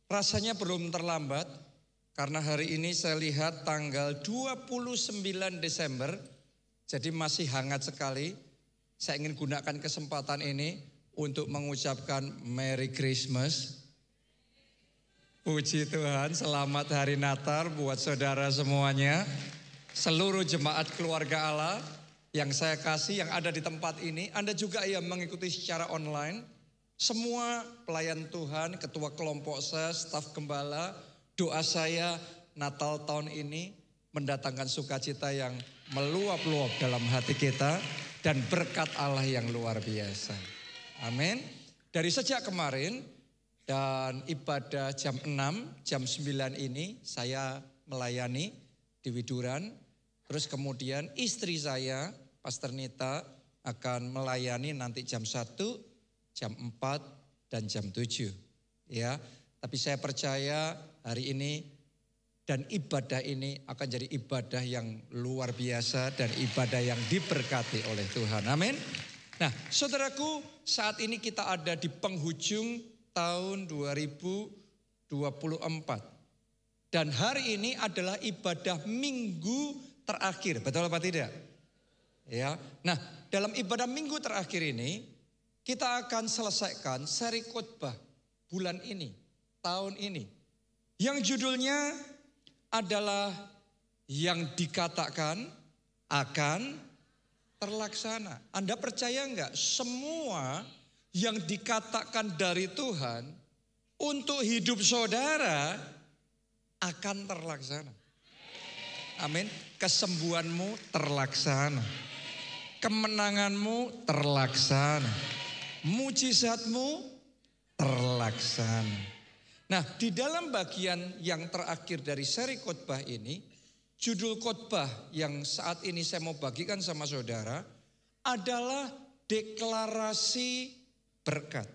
Rasanya belum terlambat karena hari ini saya lihat tanggal 29 Desember, jadi masih hangat sekali. Saya ingin gunakan kesempatan ini untuk mengucapkan Merry Christmas. Puji Tuhan, selamat Hari Natal buat saudara semuanya. Seluruh jemaat keluarga Allah yang saya kasih yang ada di tempat ini, Anda juga yang mengikuti secara online. Semua pelayan Tuhan, ketua kelompok saya, staf gembala, doa saya Natal tahun ini mendatangkan sukacita yang meluap-luap dalam hati kita dan berkat Allah yang luar biasa. Amin. Dari sejak kemarin dan ibadah jam 6, jam 9 ini saya melayani di Widuran. Terus kemudian istri saya, Pastor Nita, akan melayani nanti jam 1, jam 4 dan jam 7 ya. Tapi saya percaya hari ini dan ibadah ini akan jadi ibadah yang luar biasa dan ibadah yang diberkati oleh Tuhan. Amin. Nah, saudaraku, saat ini kita ada di penghujung tahun 2024. Dan hari ini adalah ibadah minggu terakhir, betul apa tidak? Ya. Nah, dalam ibadah minggu terakhir ini kita akan selesaikan seri khotbah bulan ini, tahun ini. Yang judulnya adalah yang dikatakan akan terlaksana. Anda percaya enggak semua yang dikatakan dari Tuhan untuk hidup saudara akan terlaksana? Amin. Kesembuhanmu terlaksana. Kemenanganmu terlaksana. Mujizatmu terlaksana. Nah, di dalam bagian yang terakhir dari seri khotbah ini, judul khotbah yang saat ini saya mau bagikan sama saudara adalah deklarasi berkat.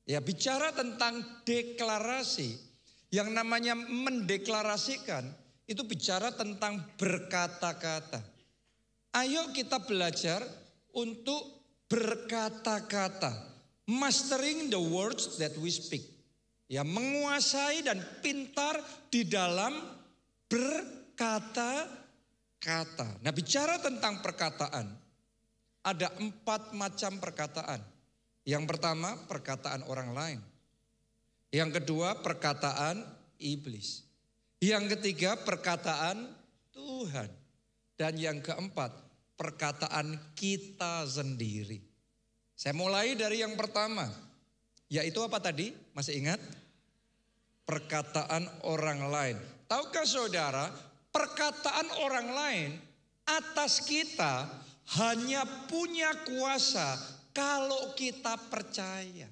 Ya, bicara tentang deklarasi, yang namanya mendeklarasikan itu bicara tentang berkata-kata. Ayo kita belajar untuk berkata-kata, mastering the words that we speak. Ya, menguasai dan pintar di dalam berkata-kata. Nah, bicara tentang perkataan, ada 4 macam perkataan. Yang pertama, perkataan orang lain. Yang kedua, perkataan iblis. Yang ketiga, perkataan Tuhan. Dan yang keempat, perkataan kita sendiri. Saya mulai dari yang pertama, yaitu apa tadi? Masih ingat? Perkataan orang lain. Tahukah saudara, perkataan orang lain atas kita hanya punya kuasa kalau kita percaya.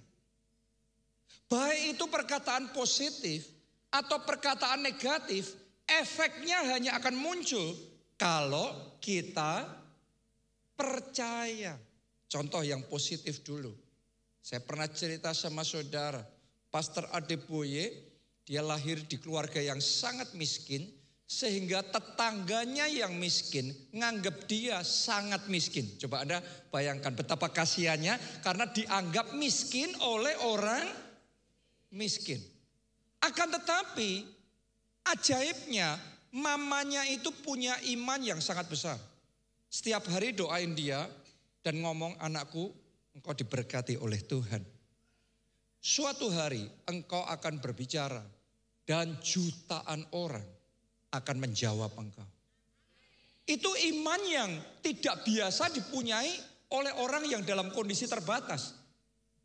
Baik itu perkataan positif atau perkataan negatif, efeknya hanya akan muncul kalau kita percaya. Contoh yang positif dulu. Saya pernah cerita sama saudara, Pastor Adeboye, dia lahir di keluarga yang sangat miskin, sehingga tetangganya yang miskin nganggap dia sangat miskin. Coba Anda bayangkan betapa kasihannya karena dianggap miskin oleh orang miskin. Akan tetapi ajaibnya mamanya itu punya iman yang sangat besar. Setiap hari doain dia dan ngomong, anakku, engkau diberkati oleh Tuhan. Suatu hari engkau akan berbicara dan jutaan orang akan menjawab engkau. Itu iman yang tidak biasa dipunyai oleh orang yang dalam kondisi terbatas.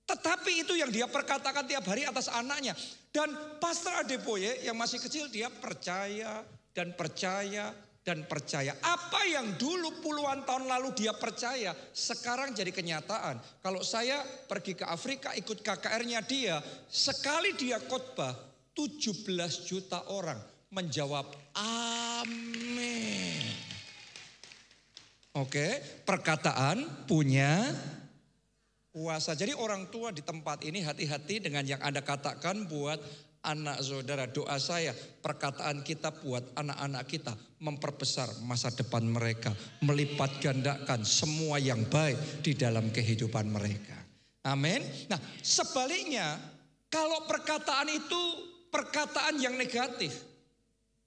Tetapi itu yang dia perkatakan tiap hari atas anaknya. Dan Pastor Adeboye yang masih kecil, dia percaya dan percaya dan percaya. Apa yang dulu puluhan tahun lalu dia percaya, sekarang jadi kenyataan. Kalau saya pergi ke Afrika ikut KKR-nya dia, sekali dia khotbah 17 juta orang menjawab amin. Oke, perkataan punya kuasa. Jadi orang tua di tempat ini hati-hati dengan yang Anda katakan buat anak saudara. Doa saya, perkataan kita buat anak-anak kita memperbesar masa depan mereka, melipat gandakan semua yang baik di dalam kehidupan mereka. Amin. Nah, sebaliknya Kalau perkataan itu perkataan yang negatif.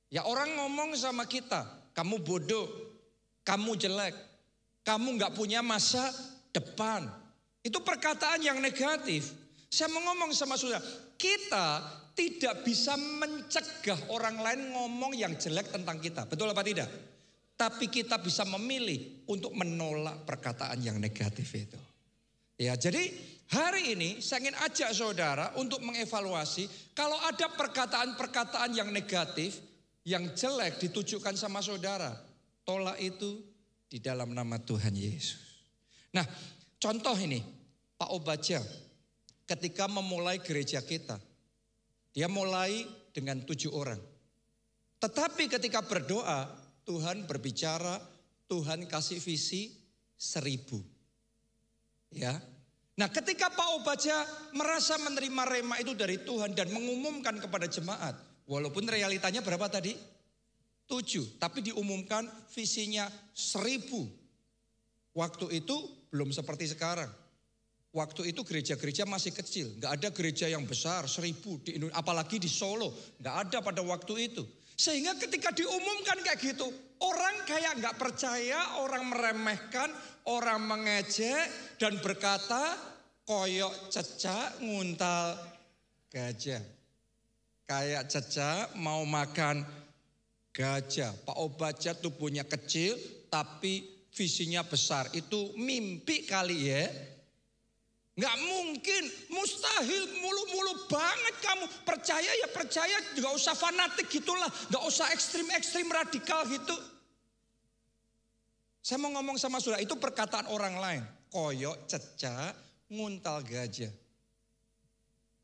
Ya orang ngomong sama kita, kamu bodoh, kamu jelek, kamu nggak punya masa depan. Itu perkataan yang negatif. Saya mau ngomong sama saudara, kita tidak bisa mencegah orang lain ngomong yang jelek tentang kita. Betul apa tidak? Tapi kita bisa memilih untuk menolak perkataan yang negatif itu. Ya, jadi hari ini saya ingin ajak saudara untuk mengevaluasi kalau ada perkataan-perkataan yang negatif, yang jelek ditujukan sama saudara, tolak itu di dalam nama Tuhan Yesus. Nah, contoh ini, Pak Obaja ketika memulai gereja kita, dia mulai dengan 7 orang. Tetapi ketika berdoa, Tuhan berbicara, Tuhan kasih visi 1000. Ya. Nah, ketika Pak Obaja merasa menerima rema itu dari Tuhan dan mengumumkan kepada jemaat, walaupun realitanya berapa tadi? 7, tapi diumumkan visinya 1000. Waktu itu belum seperti sekarang. Waktu itu gereja-gereja masih kecil, nggak ada gereja yang besar 1000 di Indonesia, apalagi di Solo, nggak ada pada waktu itu. Sehingga ketika diumumkan kayak gitu, orang kayak nggak percaya, orang meremehkan, orang mengejek dan berkata, koyok cecak nguntal gajah. Kayak cecak mau makan gajah. Pak Obaja tubuhnya kecil tapi visinya besar. Itu mimpi kali ya. Nggak mungkin, mustahil, mulu-mulu banget kamu. Percaya ya percaya, nggak usah fanatik gitulah. Nggak usah ekstrim-ekstrim radikal gitu. Saya mau ngomong sama saudara, itu perkataan orang lain. Koyok, cecak, nguntal gajah.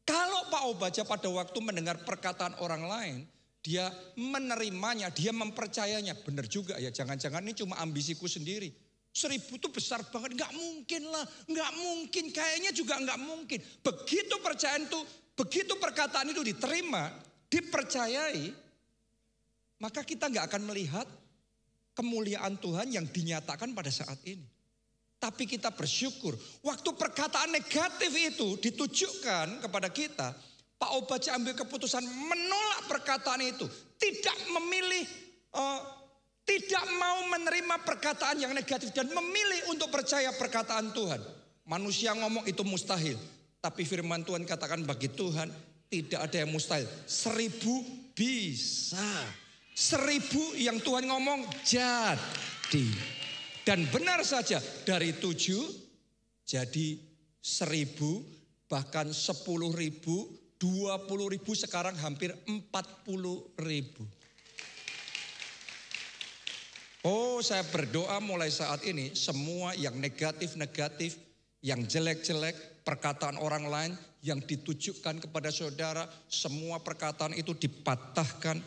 Kalau Pak Obaja pada waktu mendengar perkataan orang lain, dia menerimanya, dia mempercayainya. Benar juga ya, jangan-jangan ini cuma ambisiku sendiri. 1000 itu besar banget, nggak mungkin lah, nggak mungkin, kayaknya juga nggak mungkin. Begitu percayaan itu, begitu perkataan itu diterima, dipercayai, maka kita nggak akan melihat kemuliaan Tuhan yang dinyatakan pada saat ini. Tapi kita bersyukur, waktu perkataan negatif itu ditujukan kepada kita, Pak Obaja ambil keputusan menolak perkataan itu, tidak memilih tidak mau menerima perkataan yang negatif dan memilih untuk percaya perkataan Tuhan. Manusia ngomong itu mustahil, tapi firman Tuhan katakan bagi Tuhan tidak ada yang mustahil. 1000 bisa. 1000 yang Tuhan ngomong jadi. Dan benar saja dari 7 jadi 1000, bahkan 10.000, 20.000, sekarang hampir 40.000. Oh, saya berdoa mulai saat ini semua yang negatif-negatif, yang jelek-jelek, perkataan orang lain yang ditujukan kepada saudara, semua perkataan itu dipatahkan,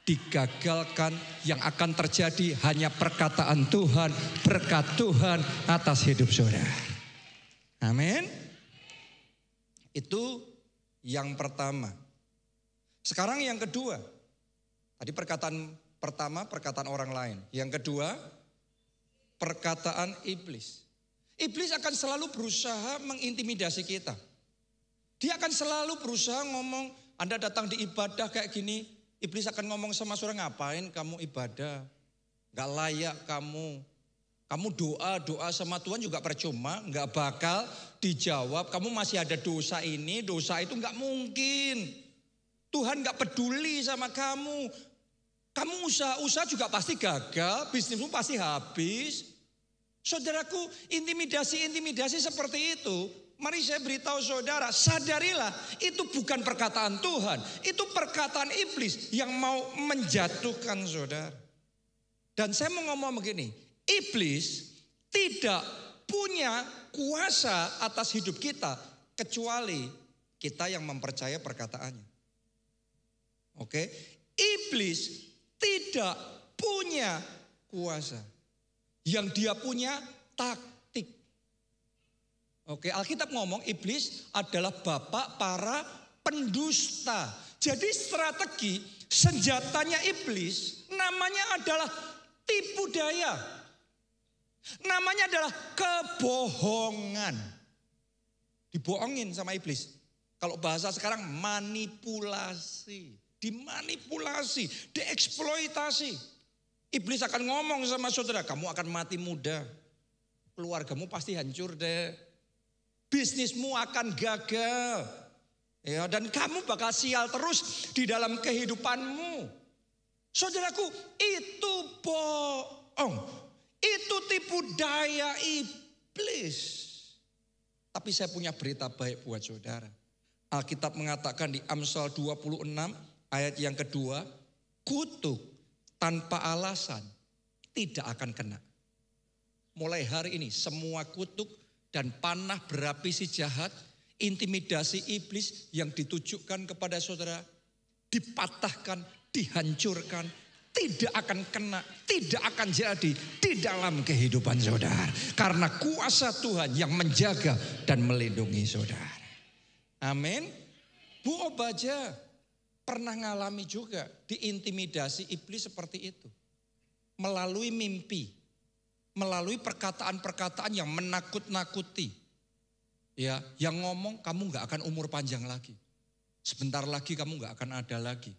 digagalkan. Yang akan terjadi hanya perkataan Tuhan, berkat Tuhan atas hidup saudara. Amin. Itu yang pertama. Sekarang yang kedua. Tadi perkataan pertama perkataan orang lain. Yang kedua, perkataan iblis. Iblis akan selalu berusaha mengintimidasi kita. Dia akan selalu berusaha ngomong, Anda datang di ibadah kayak gini, iblis akan ngomong sama saudara, ngapain kamu ibadah? Gak layak kamu. Kamu doa sama Tuhan juga percuma, gak bakal dijawab. Kamu masih ada dosa ini, dosa itu gak mungkin. Tuhan gak peduli sama kamu. Kamu usaha juga pasti gagal, bisnismu pasti habis. Saudaraku, intimidasi seperti itu, mari saya beritahu saudara, sadarilah itu bukan perkataan Tuhan. Itu perkataan iblis yang mau menjatuhkan saudara. Dan saya mau ngomong begini, iblis tidak punya kuasa atas hidup kita kecuali kita yang mempercaya perkataannya. Oke, iblis tidak punya kuasa. Yang dia punya taktik. Oke, Alkitab ngomong iblis adalah bapak para pendusta. Jadi strategi senjatanya iblis namanya adalah tipu daya. Namanya adalah kebohongan. Dibohongin sama iblis. Kalau bahasa sekarang manipulasi, dimanipulasi, dieksploitasi. Iblis akan ngomong sama saudara, kamu akan mati muda. Keluargamu pasti hancur deh. Bisnismu akan gagal. Ya, dan kamu bakal sial terus di dalam kehidupanmu. Saudaraku, itu bohong. Itu tipu daya iblis. Tapi saya punya berita baik buat saudara. Alkitab mengatakan di Amsal 26 ayat yang kedua, kutuk tanpa alasan tidak akan kena. Mulai hari ini semua kutuk dan panah berapi si jahat, intimidasi iblis yang ditujukan kepada saudara, dipatahkan, dihancurkan, tidak akan kena, tidak akan jadi di dalam kehidupan saudara. Karena kuasa Tuhan yang menjaga dan melindungi saudara. Amin. Bu Obaja pernah ngalami juga diintimidasi iblis seperti itu. Melalui mimpi, melalui perkataan-perkataan yang menakut-nakuti. Ya, yang ngomong kamu gak akan umur panjang lagi. Sebentar lagi kamu gak akan ada lagi.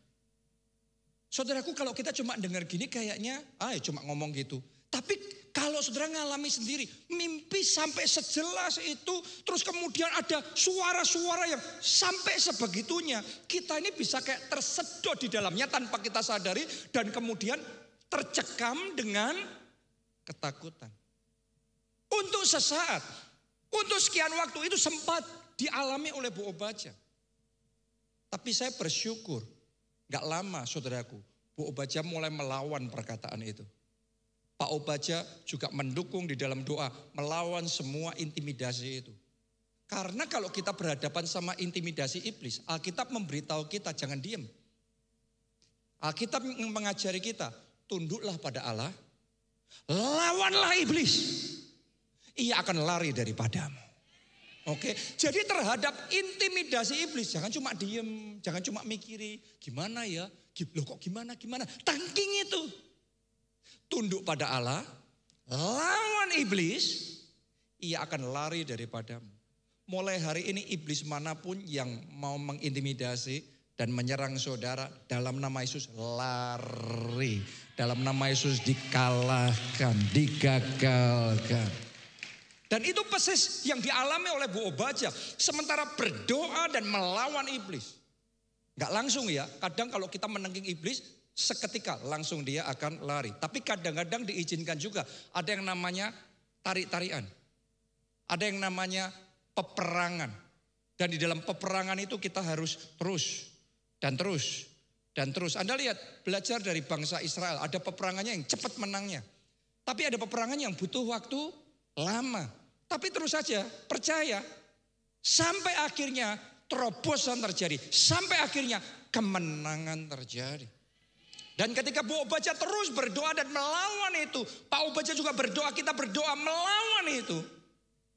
Saudaraku, kalau kita cuma dengar gini kayaknya, cuma ngomong gitu. Tapi kalau saudara ngalami sendiri, mimpi sampai sejelas itu, terus kemudian ada suara-suara yang sampai sebegitunya, kita ini bisa kayak tersedot di dalamnya tanpa kita sadari, dan kemudian tercekam dengan ketakutan. Untuk sesaat, untuk sekian waktu itu sempat dialami oleh Bu Obaja. Tapi saya bersyukur, gak lama saudaraku, Bu Obaja mulai melawan perkataan itu. Pak Obaja juga mendukung di dalam doa, melawan semua intimidasi itu. Karena kalau kita berhadapan sama intimidasi iblis, Alkitab memberitahu kita jangan diam. Alkitab mengajari kita, tunduklah pada Allah, lawanlah iblis, ia akan lari daripadamu. Oke, jadi terhadap intimidasi iblis jangan cuma diem, jangan cuma mikiri gimana ya, loh kok gimana, tangking itu. Tunduk pada Allah, lawan iblis, ia akan lari daripadamu. Mulai hari ini iblis manapun yang mau mengintimidasi dan menyerang saudara, dalam nama Yesus lari. Dalam nama Yesus dikalahkan, digagalkan. Dan itu persis yang dialami oleh Bu Obaja. Sementara berdoa dan melawan iblis. Gak langsung ya, kadang kalau kita menengking iblis, seketika langsung dia akan lari. Tapi kadang-kadang diizinkan juga. Ada yang namanya tarik-tarian. Ada yang namanya peperangan. Dan di dalam peperangan itu kita harus terus. Dan terus. Dan terus. Anda lihat, belajar dari bangsa Israel. Ada peperangannya yang cepat menangnya. Tapi ada peperangan yang butuh waktu lama. Tapi terus saja, percaya. Sampai akhirnya terobosan terjadi. Sampai akhirnya kemenangan terjadi. Dan ketika Bu Obaja terus berdoa dan melawan itu, Pak Obaja juga berdoa, kita berdoa melawan itu.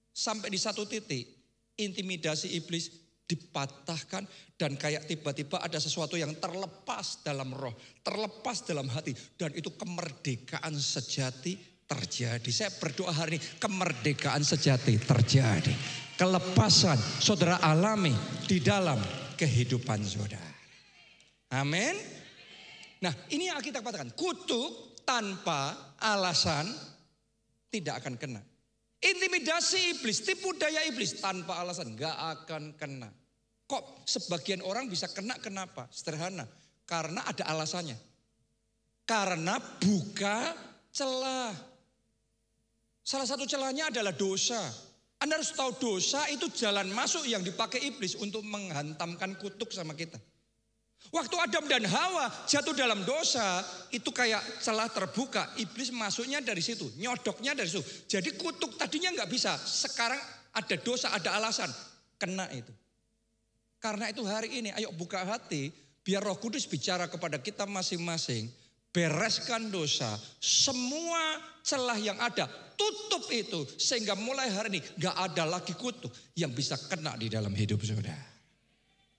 Sampai di satu titik, intimidasi iblis dipatahkan dan kayak tiba-tiba ada sesuatu yang terlepas dalam roh, terlepas dalam hati. Dan itu kemerdekaan sejati terjadi. Saya berdoa hari ini, kemerdekaan sejati terjadi. Kelepasan saudara alami di dalam kehidupan saudara. Amin. Nah, ini yang kita katakan, kutuk tanpa alasan tidak akan kena. Intimidasi iblis, tipu daya iblis tanpa alasan gak akan kena. Kok sebagian orang bisa kena, kenapa? Sederhana, karena ada alasannya. Karena buka celah. Salah satu celahnya adalah dosa. Anda harus tahu dosa itu jalan masuk yang dipakai iblis untuk menghantamkan kutuk sama kita. Waktu Adam dan Hawa jatuh dalam dosa, itu kayak celah terbuka. Iblis masuknya dari situ, nyodoknya dari situ. Jadi kutuk tadinya nggak bisa. Sekarang ada dosa, ada alasan. Kena itu. Karena itu hari ini, ayo buka hati. Biar Roh Kudus bicara kepada kita masing-masing. Bereskan dosa. Semua celah yang ada, tutup itu. Sehingga mulai hari ini nggak ada lagi kutuk yang bisa kena di dalam hidup saudara.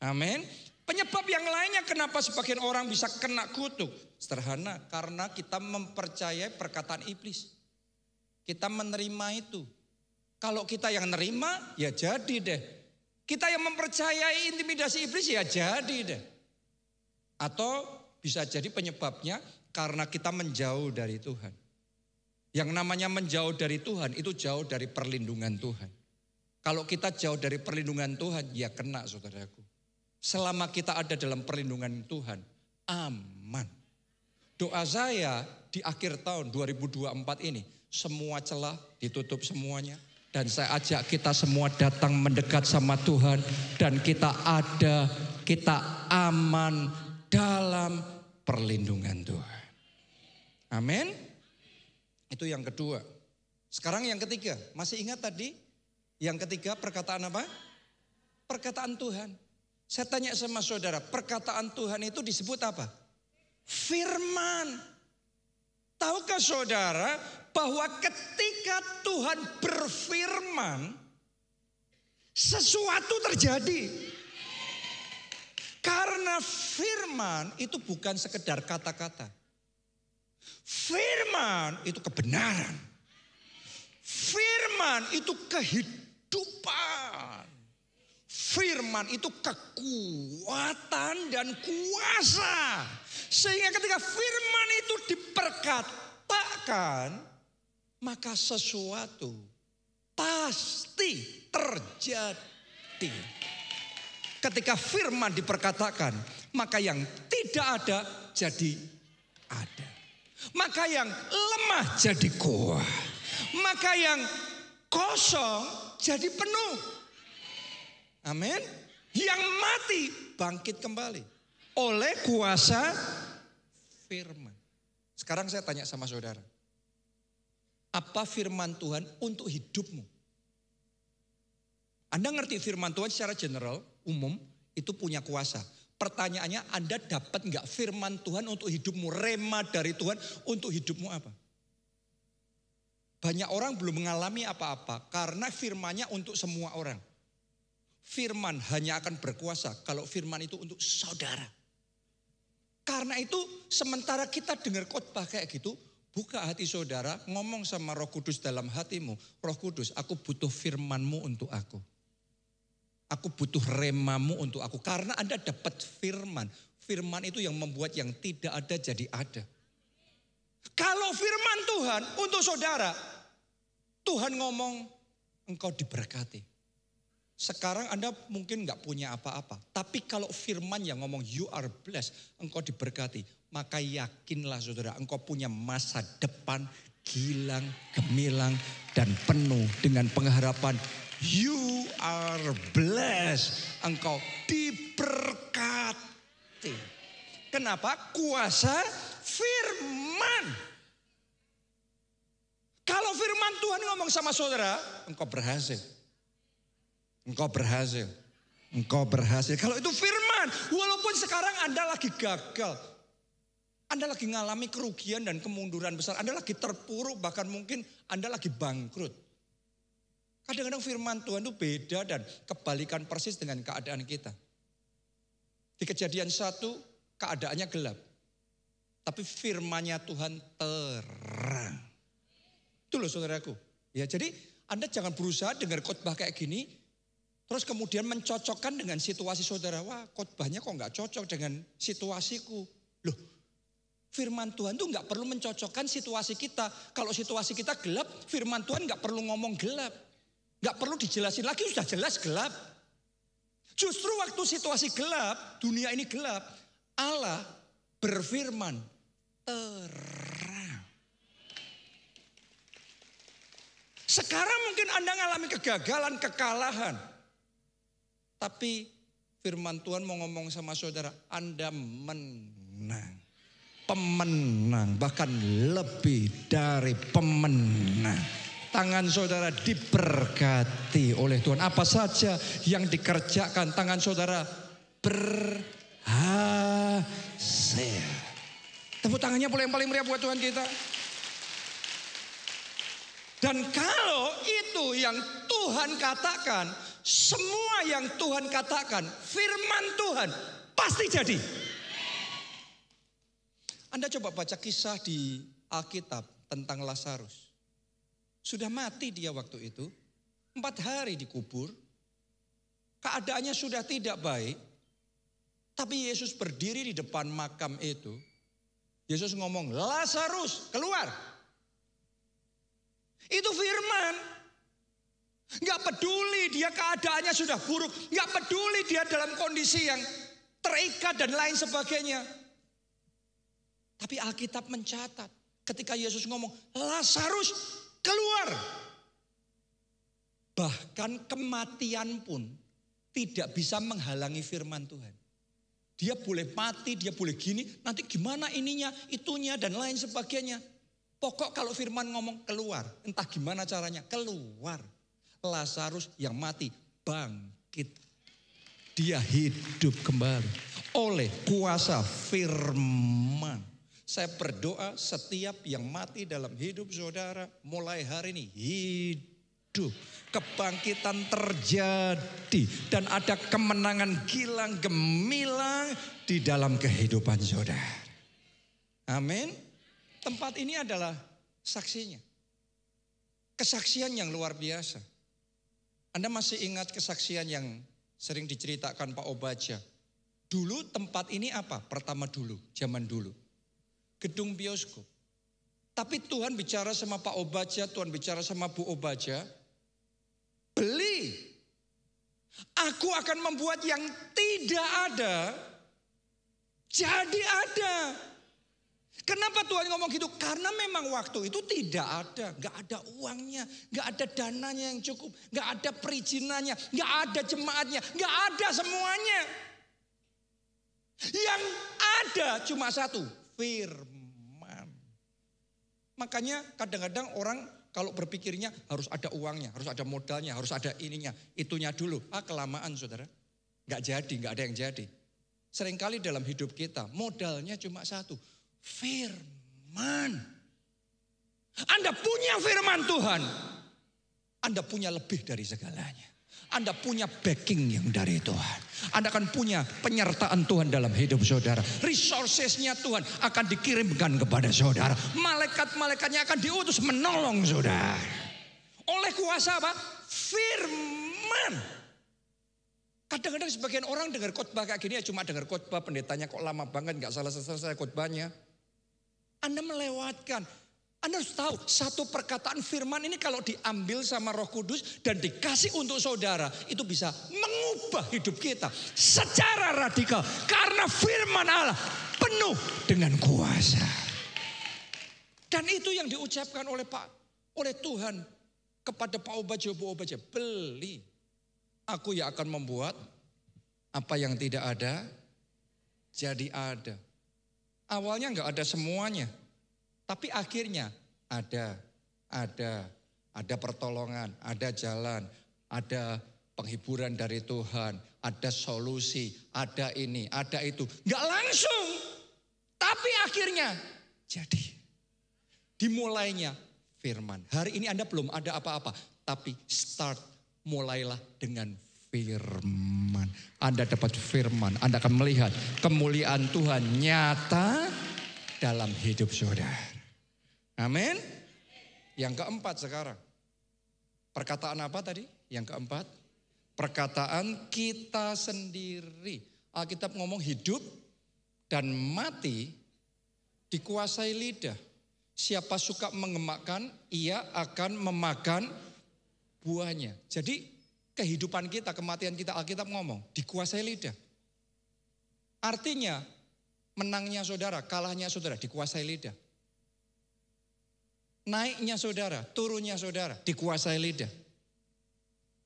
Amin. Penyebab yang lainnya kenapa sebagian orang bisa kena kutuk? Sederhana, karena kita mempercayai perkataan iblis. Kita menerima itu. Kalau kita yang nerima, ya jadi deh. Kita yang mempercayai intimidasi iblis ya jadi deh. Atau bisa jadi penyebabnya karena kita menjauh dari Tuhan. Yang namanya menjauh dari Tuhan itu jauh dari perlindungan Tuhan. Kalau kita jauh dari perlindungan Tuhan, ya kena saudaraku. Selama kita ada dalam perlindungan Tuhan, aman. Doa saya di akhir tahun 2024 ini, semua celah ditutup semuanya. Dan saya ajak kita semua datang mendekat sama Tuhan. Dan kita aman dalam perlindungan Tuhan. Amin. Itu yang kedua. Sekarang yang ketiga. Masih ingat tadi? Yang ketiga perkataan apa? Perkataan Tuhan. Saya tanya sama saudara, perkataan Tuhan itu disebut apa? Firman. Tahukah saudara bahwa ketika Tuhan berfirman, sesuatu terjadi. Karena firman itu bukan sekedar kata-kata. Firman itu kebenaran. Firman itu kehidupan. Firman itu kekuatan dan kuasa. Sehingga ketika firman itu diperkatakan, maka sesuatu pasti terjadi. Ketika firman diperkatakan, maka yang tidak ada jadi ada. Maka yang lemah jadi kuat. Maka yang kosong jadi penuh. Amin. Yang mati bangkit kembali oleh kuasa firman. Sekarang saya tanya sama saudara. Apa firman Tuhan untuk hidupmu? Anda ngerti firman Tuhan secara general, umum, itu punya kuasa. Pertanyaannya, Anda dapat enggak firman Tuhan untuk hidupmu? Rema dari Tuhan untuk hidupmu apa? Banyak orang belum mengalami apa-apa karena firmannya untuk semua orang. Firman hanya akan berkuasa kalau firman itu untuk saudara. Karena itu sementara kita dengar khotbah kayak gitu, buka hati saudara, ngomong sama Roh Kudus dalam hatimu. Roh Kudus, aku butuh firman-Mu untuk aku. Aku butuh remamu untuk aku. Karena Anda dapat firman. Firman itu yang membuat yang tidak ada jadi ada. Kalau firman Tuhan untuk saudara, Tuhan ngomong, engkau diberkati. Sekarang Anda mungkin gak punya apa-apa. Tapi kalau firman yang ngomong, you are blessed, engkau diberkati. Maka yakinlah saudara, engkau punya masa depan gilang, gemilang, dan penuh dengan pengharapan. You are blessed. Engkau diberkati. Kenapa? Kuasa firman. Kalau firman Tuhan ngomong sama saudara, engkau berhasil. Engkau berhasil. Engkau berhasil. Kalau itu firman, walaupun sekarang Anda lagi gagal. Anda lagi ngalami kerugian dan kemunduran besar. Anda lagi terpuruk, bahkan mungkin Anda lagi bangkrut. Kadang-kadang firman Tuhan itu beda dan kebalikan persis dengan keadaan kita. Di Kejadian 1 keadaannya gelap. Tapi firman-Nya Tuhan terang. Itu loh saudaraku. Ya, jadi Anda jangan berusaha dengar khotbah kayak gini. Terus kemudian mencocokkan dengan situasi saudara. Wah, khotbahnya kok gak cocok dengan situasiku. Loh, firman Tuhan tuh gak perlu mencocokkan situasi kita. Kalau situasi kita gelap, firman Tuhan gak perlu ngomong gelap. Gak perlu dijelasin lagi, sudah jelas gelap. Justru waktu situasi gelap, dunia ini gelap, Allah berfirman terang. Sekarang mungkin Anda mengalami kegagalan, kekalahan. Tapi firman Tuhan mau ngomong sama saudara, Anda menang. Pemenang, bahkan lebih dari pemenang. Tangan saudara diberkati oleh Tuhan. Apa saja yang dikerjakan tangan saudara berhasil. Tepuk tangannya boleh yang paling meriah buat Tuhan kita. Dan kalau itu yang Tuhan katakan, semua yang Tuhan katakan, firman Tuhan pasti jadi. Anda coba baca kisah di Alkitab tentang Lazarus. Sudah mati dia waktu itu, 4 hari dikubur. keadaannya sudah tidak baik, tapi Yesus berdiri di depan makam itu. Yesus ngomong, Lazarus keluar. Itu firman. Gak peduli dia keadaannya sudah buruk. Gak peduli dia dalam kondisi yang terikat dan lain sebagainya. Tapi Alkitab mencatat ketika Yesus ngomong, Lazarus keluar. Bahkan kematian pun tidak bisa menghalangi firman Tuhan. Dia boleh mati, dia boleh gini, nanti gimana ininya, itunya, dan lain sebagainya. Pokok kalau firman ngomong keluar, entah gimana caranya, keluar. Lazarus yang mati bangkit. Dia hidup kembali oleh kuasa firman. Saya berdoa setiap yang mati dalam hidup saudara mulai hari ini hidup. Kebangkitan terjadi dan ada kemenangan gilang gemilang di dalam kehidupan saudara. Amin. Tempat ini adalah saksinya. Kesaksian yang luar biasa. Anda masih ingat kesaksian yang sering diceritakan Pak Obaja? Dulu tempat ini apa? Pertama dulu, zaman dulu. Gedung bioskop. Tapi Tuhan bicara sama Pak Obaja, Tuhan bicara sama Bu Obaja. Beli. Aku akan membuat yang tidak ada jadi ada. Kenapa Tuhan ngomong gitu? Karena memang waktu itu tidak ada. Gak ada uangnya, gak ada dananya yang cukup, gak ada perizinannya, gak ada jemaatnya, gak ada semuanya. Yang ada cuma satu, firman. Makanya kadang-kadang orang kalau berpikirnya harus ada uangnya, harus ada modalnya, harus ada ininya, itunya dulu. Kelamaan saudara. Gak jadi, gak ada yang jadi. Seringkali dalam hidup kita modalnya cuma satu. Firman. Anda punya firman Tuhan. Anda punya lebih dari segalanya. Anda punya backing yang dari Tuhan. Anda akan punya penyertaan Tuhan dalam hidup saudara. Resourcesnya Tuhan akan dikirimkan kepada saudara. Malaikat-malaikatnya akan diutus menolong saudara. Oleh kuasa apa? Firman. Kadang-kadang sebagian orang dengar khotbah kayak gini ya cuma dengar khotbah, pendetanya kok lama banget gak selesai khotbahnya. Anda melewatkan. Anda harus tahu satu perkataan firman ini kalau diambil sama Roh Kudus dan dikasih untuk saudara, itu bisa mengubah hidup kita secara radikal. Karena firman Allah penuh dengan kuasa. Dan itu yang diucapkan oleh Tuhan kepada Pak Obaja, Bu Obaja, beli. Aku yang akan membuat apa yang tidak ada jadi ada. Awalnya enggak ada semuanya. Tapi akhirnya ada pertolongan, ada jalan, ada penghiburan dari Tuhan, ada solusi, ada ini, ada itu. Enggak langsung, tapi akhirnya jadi. Dimulainya firman. Hari ini Anda belum ada apa-apa, tapi mulailah dengan firman. Anda dapat firman, Anda akan melihat kemuliaan Tuhan nyata dalam hidup saudara. Amin. Yang keempat sekarang. Perkataan apa tadi? Yang keempat. Perkataan kita sendiri. Alkitab ngomong hidup dan mati dikuasai lidah. Siapa suka mengemakkan, ia akan memakan buahnya. Jadi kehidupan kita, kematian kita, Alkitab ngomong dikuasai lidah. Artinya menangnya saudara, kalahnya saudara dikuasai lidah. Naiknya saudara, turunnya saudara, dikuasai lidah.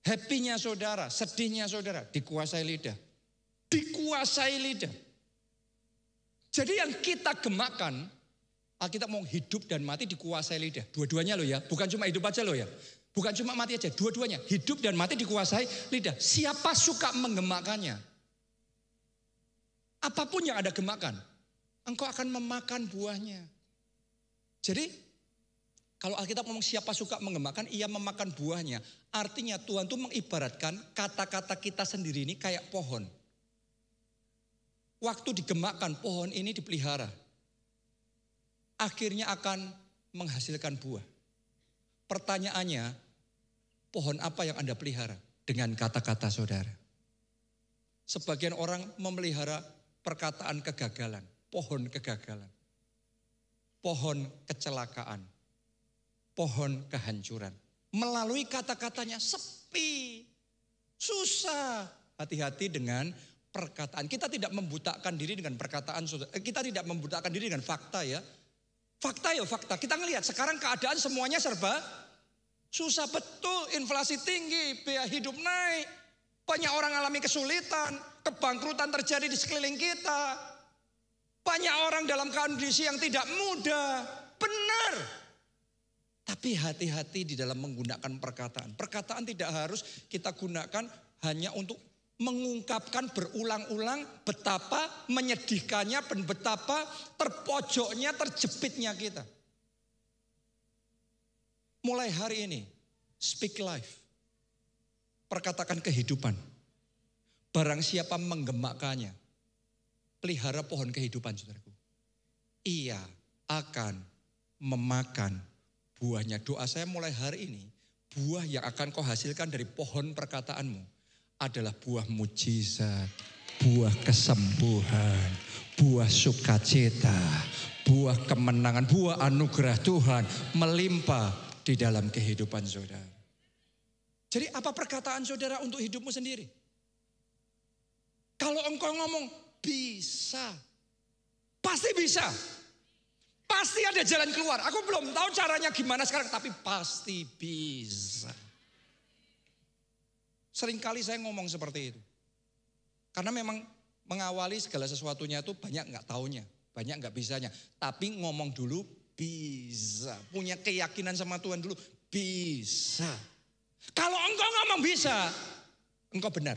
Happy-nya saudara, sedihnya saudara, dikuasai lidah. Dikuasai lidah. Jadi yang kita gemakan, Alkitab mau hidup dan mati dikuasai lidah. Dua-duanya loh ya, bukan cuma hidup aja loh ya. Bukan cuma mati aja, dua-duanya. Hidup dan mati dikuasai lidah. Siapa suka mengemakannya? Apapun yang ada gemakan, engkau akan memakan buahnya. Jadi kalau Alkitab ngomong siapa suka mengemakan, ia memakan buahnya. Artinya Tuhan tuh mengibaratkan kata-kata kita sendiri ini kayak pohon. Waktu digemakkan pohon ini dipelihara. Akhirnya akan menghasilkan buah. Pertanyaannya, pohon apa yang Anda pelihara dengan kata-kata saudara? Sebagian orang memelihara perkataan kegagalan, pohon kegagalan, pohon kecelakaan, pohon kehancuran. Melalui kata-katanya sepi, susah. Hati-hati dengan perkataan. Kita tidak membutakan diri dengan perkataan. Kita tidak membutakan diri dengan fakta ya. Fakta ya fakta. Kita ngelihat sekarang keadaan semuanya serba susah betul. Inflasi tinggi, biaya hidup naik. Banyak orang alami kesulitan, kebangkrutan terjadi di sekeliling kita. Banyak orang dalam kondisi yang tidak mudah. Benar. Tapi hati-hati di dalam menggunakan perkataan. Perkataan tidak harus kita gunakan hanya untuk mengungkapkan berulang-ulang betapa menyedihkannya dan betapa terpojoknya, terjepitnya kita. Mulai hari ini, speak life. Perkatakan kehidupan. Barang siapa menggemakkannya, pelihara pohon kehidupan, saudaraku. Ia akan memakan buahnya. Doa saya mulai hari ini, buah yang akan kau hasilkan dari pohon perkataanmu adalah buah mujizat, buah kesembuhan, buah sukacita, buah kemenangan, buah anugerah Tuhan melimpah di dalam kehidupan saudara. Jadi apa perkataan saudara untuk hidupmu sendiri? Kalau engkau ngomong bisa, pasti bisa. Pasti ada jalan keluar. Aku belum tahu caranya gimana sekarang, tapi pasti bisa. Seringkali saya ngomong seperti itu. Karena memang mengawali segala sesuatunya itu banyak nggak taunya, banyak nggak bisanya. Tapi ngomong dulu bisa. Punya keyakinan sama Tuhan dulu bisa. Kalau engkau ngomong bisa, engkau benar.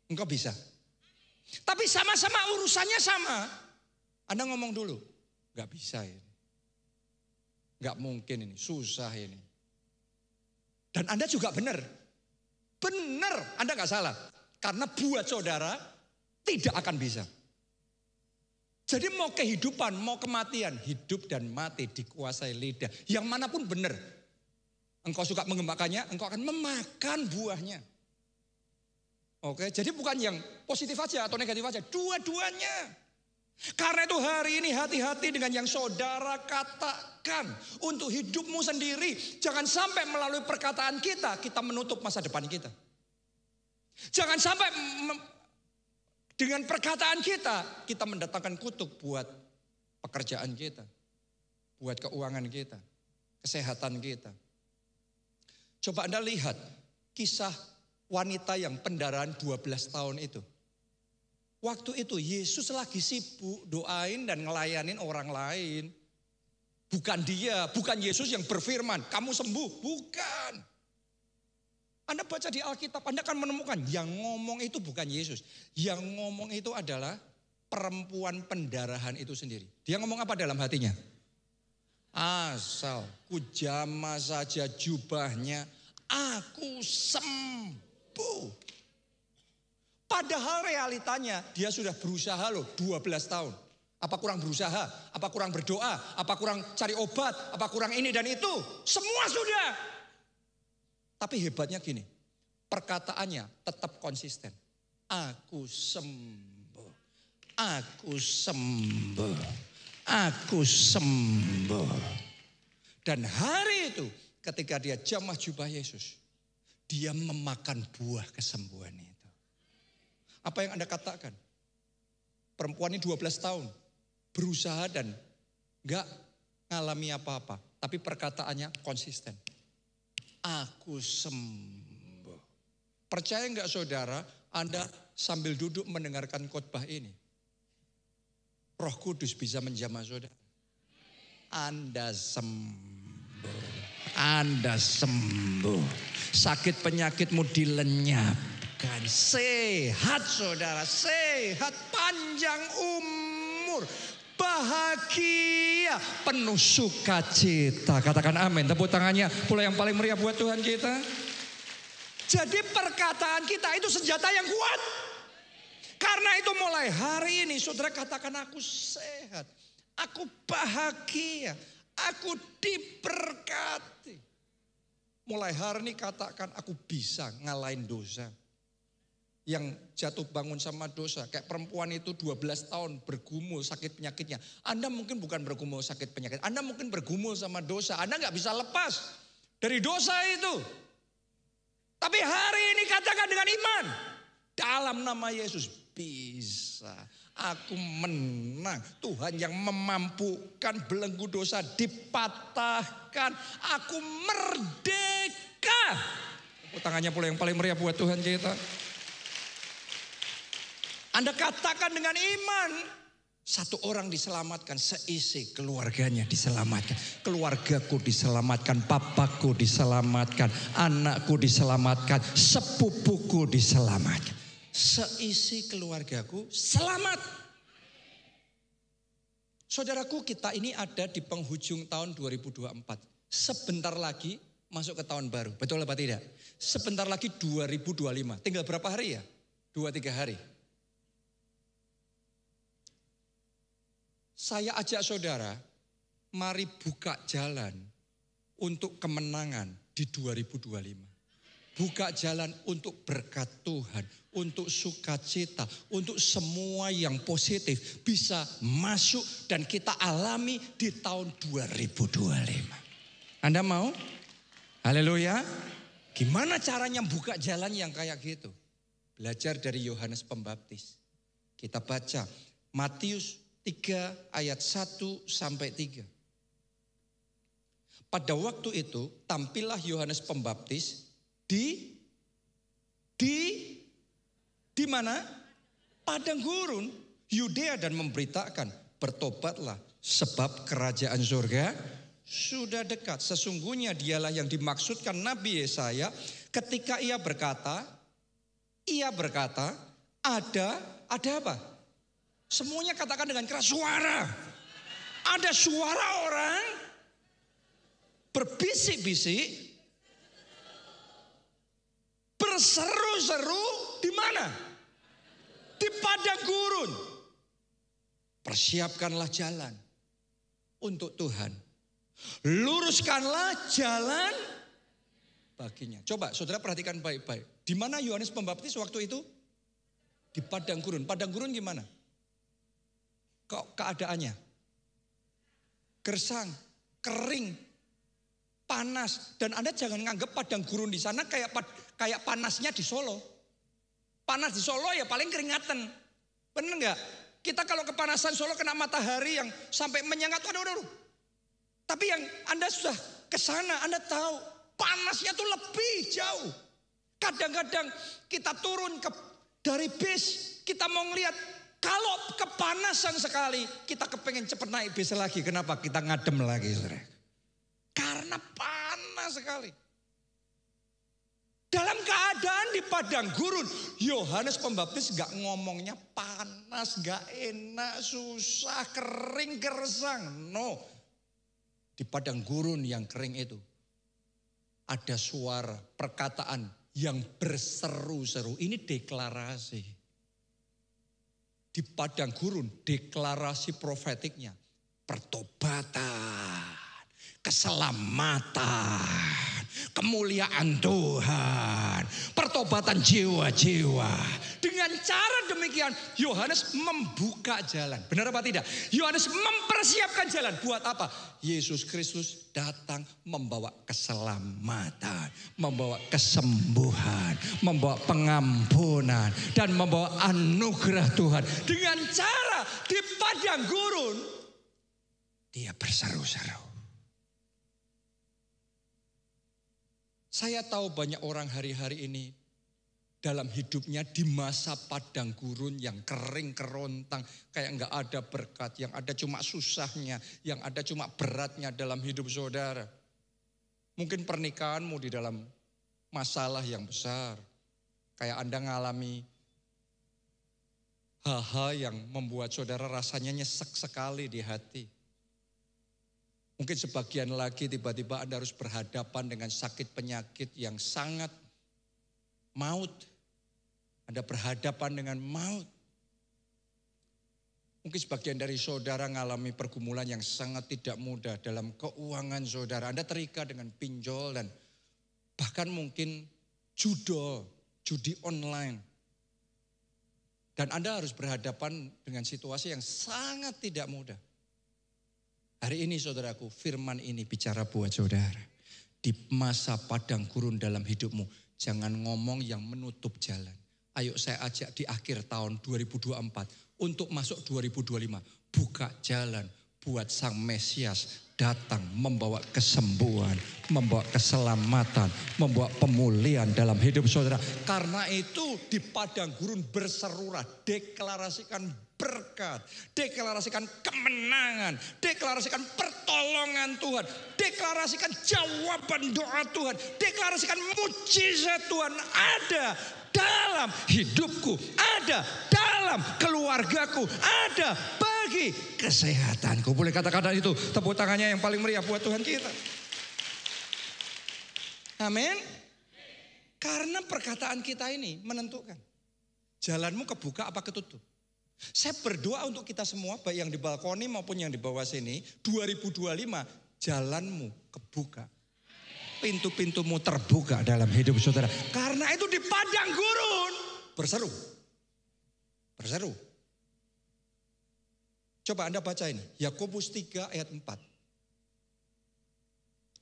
Engkau bisa. Tapi sama-sama urusannya sama. Anda ngomong dulu, gak bisa ini. Gak mungkin ini, susah ini. Dan Anda juga benar. Benar, Anda gak salah. Karena buat saudara tidak akan bisa. Jadi mau kehidupan, mau kematian, hidup dan mati dikuasai lidah. Yang manapun benar. Engkau suka mengembangkannya, engkau akan memakan buahnya. Oke, jadi bukan yang positif aja atau negatif aja, dua-duanya. Karena itu hari ini hati-hati dengan yang saudara katakan untuk hidupmu sendiri. Jangan sampai melalui perkataan kita menutup masa depan kita. Jangan sampai dengan perkataan kita mendatangkan kutuk buat pekerjaan kita. Buat keuangan kita, kesehatan kita. Coba Anda lihat kisah wanita yang pendarahan 12 tahun itu. Waktu itu Yesus lagi sibuk doain dan ngelayanin orang lain. Bukan dia, bukan Yesus yang berfirman, kamu sembuh, bukan. Anda baca di Alkitab, Anda akan menemukan yang ngomong itu bukan Yesus. Yang ngomong itu adalah perempuan pendarahan itu sendiri. Dia ngomong apa dalam hatinya? Asal kujama saja jubahnya, aku sembuh. Padahal realitanya dia sudah berusaha loh 12 tahun. Apa kurang berusaha? Apa kurang berdoa? Apa kurang cari obat? Apa kurang ini dan itu? Semua sudah. Tapi hebatnya gini, perkataannya tetap konsisten. Aku sembuh, aku sembuh. Aku sembuh. Dan hari itu ketika dia jamah jubah Yesus, dia memakan buah kesembuhan itu. Apa yang Anda katakan? Perempuan ini 12 tahun berusaha dan gak ngalami apa-apa. Tapi perkataannya konsisten. Aku sembuh. Percaya gak saudara, Anda sambil duduk mendengarkan khotbah ini, Roh Kudus bisa menjamah saudara. Anda sembuh. Anda sembuh. Sakit penyakitmu dilenyapkan. Sehat saudara, sehat, panjang umur, bahagia, penuh sukacita. Katakan amin. Tepuk tangannya pula yang paling meriah buat Tuhan kita. Jadi perkataan kita itu senjata yang kuat. Karena itu mulai hari ini saudara katakan aku sehat, aku bahagia, aku diberkati. Mulai hari ini katakan aku bisa ngalahin dosa. yang jatuh bangun sama dosa. Kayak perempuan itu 12 tahun bergumul sakit penyakitnya. Anda mungkin bukan bergumul sakit penyakit. Anda mungkin bergumul sama dosa. Anda gak bisa lepas dari dosa itu. Tapi hari ini katakan dengan iman. Dalam nama Yesus bisa. Aku menang. Tuhan yang memampukan belenggu dosa dipatahkan. Aku merdeka. Tangannya pula yang paling meriah buat Tuhan kita. Anda katakan dengan iman, satu orang diselamatkan, seisi keluarganya diselamatkan. Keluargaku diselamatkan, papaku diselamatkan, anakku diselamatkan, sepupuku diselamatkan. Seisi keluargaku selamat. Saudaraku, kita ini ada di penghujung tahun 2024. Sebentar lagi masuk ke tahun baru. Betul apa tidak? Sebentar lagi 2025. Tinggal berapa hari ya? 2-3 hari. Saya ajak saudara, mari buka jalan untuk kemenangan di 2025. Buka jalan untuk berkat Tuhan, untuk sukacita, untuk semua yang positif bisa masuk dan kita alami di tahun 2025. Anda mau? Haleluya. Gimana caranya buka jalan yang kayak gitu? Belajar dari Yohanes Pembaptis. Kita baca Matius 3 ayat 1 sampai 3. Pada waktu itu tampillah Yohanes Pembaptis di mana? Padang gurun Yudea dan memberitakan, bertobatlah sebab kerajaan surga sudah dekat. Sesungguhnya dialah yang dimaksudkan Nabi Yesaya ketika ia berkata ada apa? Semuanya katakan dengan keras, suara. Ada suara orang berbisik-bisik, berseru-seru di mana? Di padang gurun. Persiapkanlah jalan untuk Tuhan. Luruskanlah jalan baginya. Coba saudara perhatikan baik-baik. Di mana Yohanes Pembaptis waktu itu? Di padang gurun. Padang gurun gimana? Keadaannya gersang, kering, panas, dan Anda jangan nganggap padang gurun di sana kayak panasnya di Solo. Panas di Solo ya paling keringatan, bener nggak? Kita kalau kepanasan Solo kena matahari yang sampai menyengat, aduh. Tapi yang Anda sudah ke sana, Anda tahu panasnya tuh lebih jauh. Kadang-kadang kita turun dari bis, kita mau ngeliat. Kalau kepanasan sekali, kita kepengen cepat naik bis lagi. Kenapa? Kita ngadem lagi, saudara. Karena panas sekali. Dalam keadaan di padang gurun, Yohanes Pembaptis gak ngomongnya panas, gak enak, susah, kering, gersang. No. Di padang gurun yang kering itu, ada suara, perkataan yang berseru-seru. Ini deklarasi. Di padang gurun deklarasi profetiknya, pertobatan, keselamatan, kemuliaan Tuhan, pertobatan jiwa-jiwa. Dengan cara demikian Yohanes membuka jalan. Benar apa tidak? Yohanes mempersiapkan jalan. Buat apa? Yesus Kristus datang membawa keselamatan, membawa kesembuhan, membawa pengampunan, dan membawa anugerah Tuhan. Dengan cara di padang gurun dia berseru-seru. Saya tahu banyak orang hari-hari ini dalam hidupnya di masa padang gurun yang kering kerontang, kayak nggak ada berkat, yang ada cuma susahnya, yang ada cuma beratnya dalam hidup saudara. Mungkin pernikahanmu di dalam masalah yang besar, kayak Anda ngalami hal-hal yang membuat saudara rasanya nyesek sekali di hati. Mungkin sebagian lagi tiba-tiba Anda harus berhadapan dengan sakit penyakit yang sangat maut. Anda berhadapan dengan maut. Mungkin sebagian dari saudara mengalami pergumulan yang sangat tidak mudah dalam keuangan saudara. Anda terikat dengan pinjol dan bahkan mungkin judi online. Dan Anda harus berhadapan dengan situasi yang sangat tidak mudah. Hari ini saudaraku, firman ini bicara buat saudara. Di masa padang gurun dalam hidupmu, jangan ngomong yang menutup jalan. Ayo saya ajak di akhir tahun 2024 untuk masuk 2025. Buka jalan buat Sang Mesias datang membawa kesembuhan, membawa keselamatan, membawa pemulihan dalam hidup saudara. Karena itu di padang gurun berserulah, deklarasikan berkat, deklarasikan kemenangan, deklarasikan pertolongan Tuhan, deklarasikan jawaban doa Tuhan, deklarasikan mujizat Tuhan ada dalam hidupku, ada dalam keluargaku, ada bagi kesehatanku. Boleh kata-kata itu, tepuk tangannya yang paling meriah buat Tuhan kita. Amin. Karena perkataan kita ini menentukan jalanmu kebuka apa ketutup. Saya berdoa untuk kita semua, baik yang di balkoni maupun yang di bawah sini, 2025 jalanmu kebuka. Pintu-pintumu terbuka dalam hidup saudara. Karena itu di padang gurun berseru. Berseru. Coba Anda baca ini, Yakobus 3 ayat 4.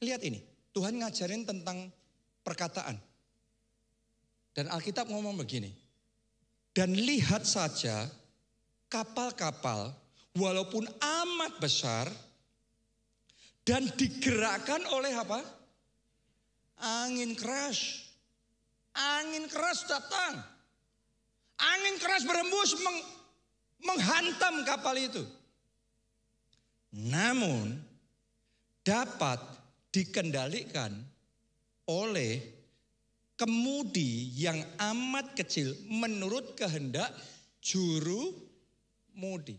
Lihat ini, Tuhan ngajarin tentang perkataan. Dan Alkitab ngomong begini. Dan lihat saja kapal-kapal walaupun amat besar dan digerakkan oleh apa? Angin keras. Angin keras datang. Angin keras berembus menghantam kapal itu. Namun dapat dikendalikan oleh kemudi yang amat kecil menurut kehendak juru mudi.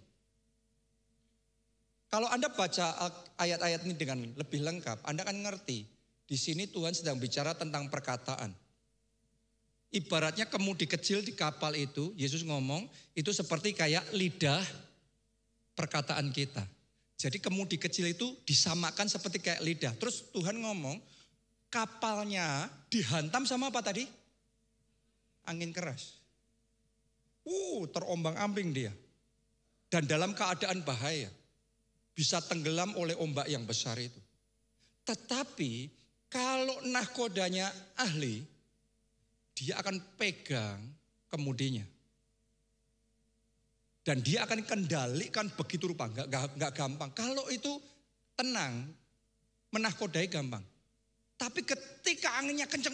Kalau Anda baca ayat-ayat ini dengan lebih lengkap, Anda akan ngerti. Di sini Tuhan sedang bicara tentang perkataan. Ibaratnya kemudi kecil di kapal itu, Yesus ngomong, itu seperti kayak lidah perkataan kita. Jadi kemudi kecil itu disamakan seperti kayak lidah. Terus Tuhan ngomong, kapalnya dihantam sama apa tadi? Angin keras. Terombang-ambing dia. Dan dalam keadaan bahaya. Bisa tenggelam oleh ombak yang besar itu. Tetapi kalau nahkodanya ahli, dia akan pegang kemudinya. Dan dia akan kendalikan begitu rupa, enggak gampang. Kalau itu tenang, menahkodai gampang. Tapi ketika anginnya kencang,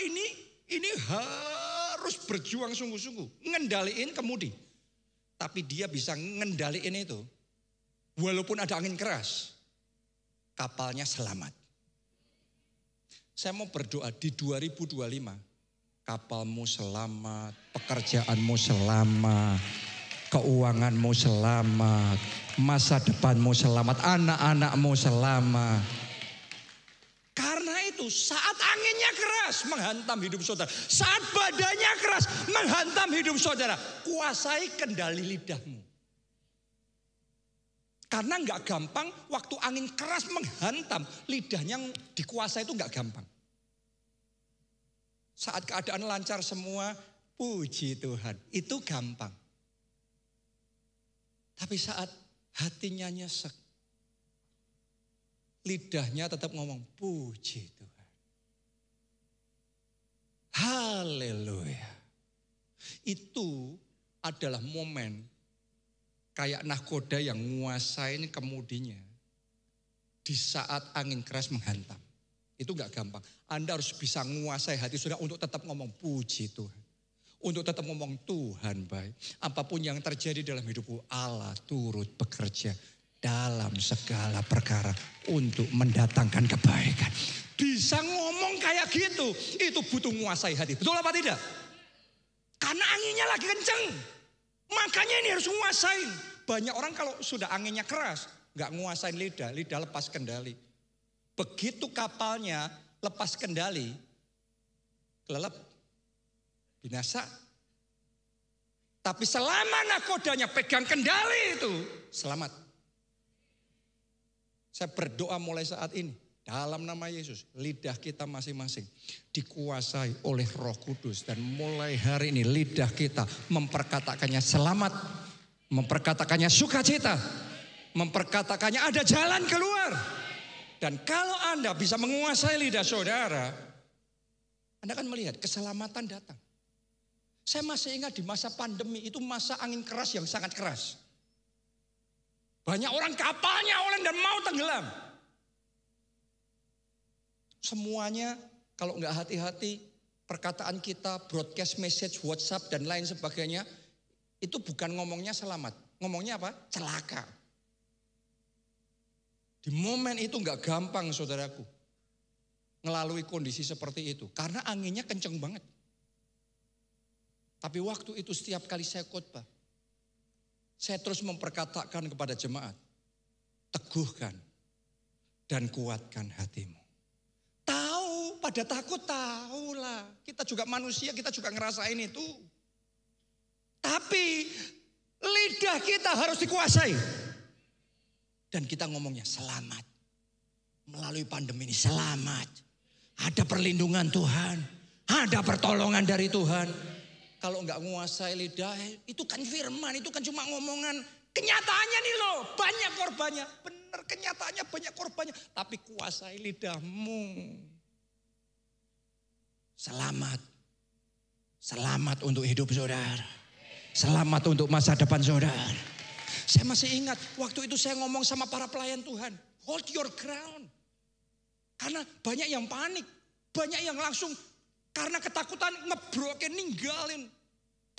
ini harus berjuang sungguh-sungguh. Ngendaliin kemudi. Tapi dia bisa ngendaliin itu. Walaupun ada angin keras, kapalnya selamat. Saya mau berdoa di 2025, kapalmu selamat, pekerjaanmu selamat, keuanganmu selamat, masa depanmu selamat, anak-anakmu selamat. Karena itu saat anginnya keras menghantam hidup saudara, saat badannya keras menghantam hidup saudara, kuasai kendali lidahmu. Karena enggak gampang waktu angin keras menghantam, lidahnya yang dikuasai itu enggak gampang. Saat keadaan lancar semua, puji Tuhan, itu gampang. Tapi saat hatinya nyesek, lidahnya tetap ngomong, puji Tuhan. Haleluya. Itu adalah momen kayak nahkoda yang nguasain kemudinya di saat angin keras menghantam. Itu gak gampang. Anda harus bisa menguasai hati saudara untuk tetap ngomong puji Tuhan. Untuk tetap ngomong Tuhan baik. Apapun yang terjadi dalam hidupku, Allah turut bekerja dalam segala perkara untuk mendatangkan kebaikan. Bisa ngomong kayak gitu, itu butuh menguasai hati. Betul apa tidak? Karena anginnya lagi kenceng. Makanya ini harus nguasain. Banyak orang kalau sudah anginnya keras, gak nguasain lidah, lidah lepas kendali. Begitu kapalnya lepas kendali, kelelep, binasa. Tapi selama nahkodanya pegang kendali itu, selamat. Saya berdoa mulai saat ini, Dalam nama Yesus, lidah kita masing-masing dikuasai oleh Roh Kudus. Dan mulai hari ini lidah kita memperkatakannya selamat, memperkatakannya sukacita, memperkatakannya ada jalan keluar. Dan kalau Anda bisa menguasai lidah saudara, Anda akan melihat keselamatan datang. Saya masih ingat di masa pandemi itu masa angin keras yang sangat keras. Banyak orang kapalnya oleng dan mau tenggelam. Semuanya kalau nggak hati-hati, perkataan kita, broadcast message, WhatsApp dan lain sebagainya, itu bukan ngomongnya selamat. Ngomongnya apa? Celaka. Di momen itu nggak gampang saudaraku. Melalui kondisi seperti itu. Karena anginnya kenceng banget. Tapi waktu itu setiap kali saya khotbah, saya terus memperkatakan kepada jemaat, teguhkan dan kuatkan hatimu. Tahu, pada takut tahu lah. Kita juga manusia, kita juga ngerasain itu. Tapi lidah kita harus dikuasai. Dan kita ngomongnya selamat. Melalui pandemi ini selamat. Ada perlindungan Tuhan. Ada pertolongan dari Tuhan. Kalau enggak menguasai lidah, itu kan firman, itu kan cuma ngomongan. Kenyataannya nih loh, banyak korbannya. Benar, kenyataannya banyak korbannya. Tapi kuasai lidahmu. Selamat. Selamat untuk hidup saudara. Selamat untuk masa depan saudara. Saya masih ingat, waktu itu saya ngomong sama para pelayan Tuhan. Hold your ground. Karena banyak yang panik. Banyak yang langsung karena ketakutan ngebrokin, ninggalin.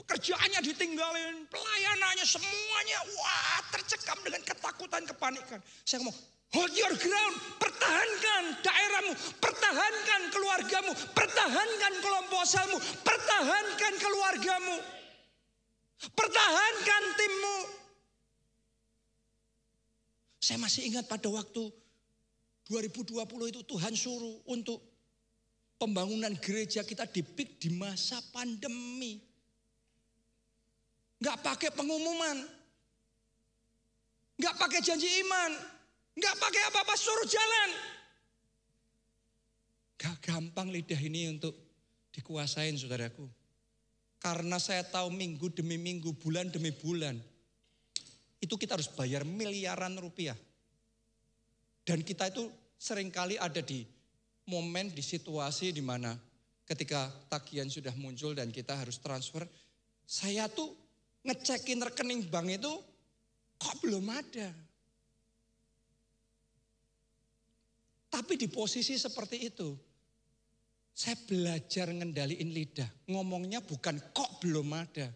Pekerjaannya ditinggalin, pelayanannya semuanya. Wah, tercekam dengan ketakutan, kepanikan. Saya ngomong, hold your ground. Pertahankan daerahmu. Pertahankan keluargamu. Pertahankan kelompok selmu. Pertahankan keluargamu. Pertahankan timmu. Saya masih ingat pada waktu 2020 itu Tuhan suruh untuk pembangunan gereja kita di peak di masa pandemi. Enggak pakai pengumuman. Enggak pakai janji iman. Enggak pakai apa-apa, suruh jalan. Enggak gampang lidah ini untuk dikuasain saudaraku. Karena saya tahu minggu demi minggu, bulan demi bulan. Itu kita harus bayar miliaran rupiah. Dan kita itu seringkali ada di momen, di situasi di mana ketika tagihan sudah muncul dan kita harus transfer. Saya tuh ngecekin rekening bank itu kok belum ada. Tapi di posisi seperti itu, saya belajar ngendaliin lidah. Ngomongnya bukan kok belum ada.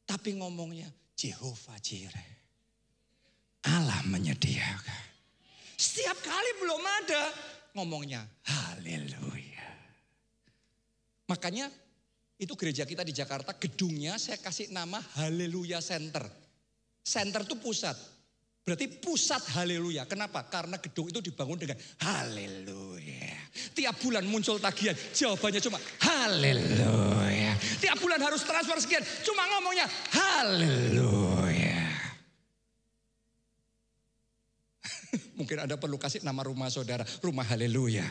Tapi ngomongnya Jehovah Jireh. Allah menyediakan. Setiap kali belum ada, ngomongnya haleluya. Makanya itu gereja kita di Jakarta, gedungnya saya kasih nama Haleluya Center. Center itu pusat. Berarti pusat haleluya. Kenapa? Karena gedung itu dibangun dengan haleluya. Tiap bulan muncul tagihan, jawabannya cuma haleluya. Tiap bulan harus transfer sekian, cuma ngomongnya haleluya. Mungkin Anda perlu kasih nama rumah saudara, rumah haleluya.